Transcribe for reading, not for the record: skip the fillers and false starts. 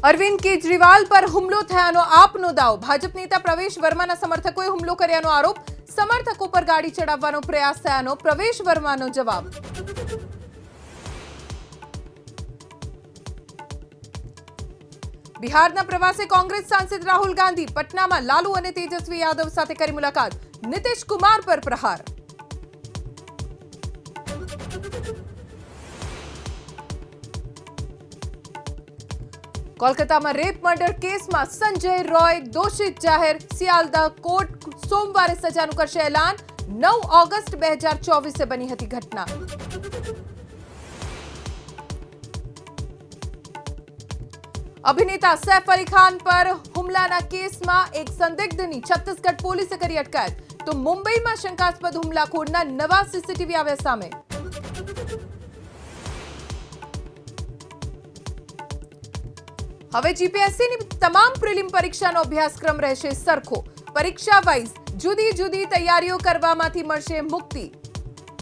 અરવિંદ કેજરીવાલ પર હુમલો થયાનો આપનો દાવો. ભાજપ નેતા પ્રવેશ વર્માના સમર્થકોએ હુમલો કર્યાનો આરોપ. સમર્થકો પર ગાડી ચડાવવાનો પ્રયાસ થયાનો પ્રવેશ વર્માનો જવાબ. બિહારના પ્રવાસે કોંગ્રેસ સાંસદ રાહુલ ગાંધી પટનામાં લાલુ અને તેજસ્વી યાદવ સાથે કરી મુલાકાત. નીતિશ કુમાર પર પ્રહાર. કોલકાતામાં રેપ મર્ડર કેસમાં સંજય રોય દોષિત જાહેર. સિયાલદહ કોર્ટ સોમવારે સજાનું કરશે એલાન. 9 ઓગસ્ટ 2024 બની હતી ઘટના. અભિનેતા સૈફ અલી ખાન પર હુમલાના કેસમાં એક સંદિગ્ધની છત્તીસગઢ પોલીસે કરી અટકાયત. તો મુંબઈમાં શંકાસ્પદ હુમલાખોરના નવા સીસીટીવી આવ્યા સામે. હવે જીપીએસસીની તમામ પ્રિલિમ પરીક્ષાનો અભ્યાસક્રમ રહેશે સરખો. પરીક્ષા વાઇઝ જુદી જુદી તૈયારીઓ કરવામાંથી મળશે મુક્તિ.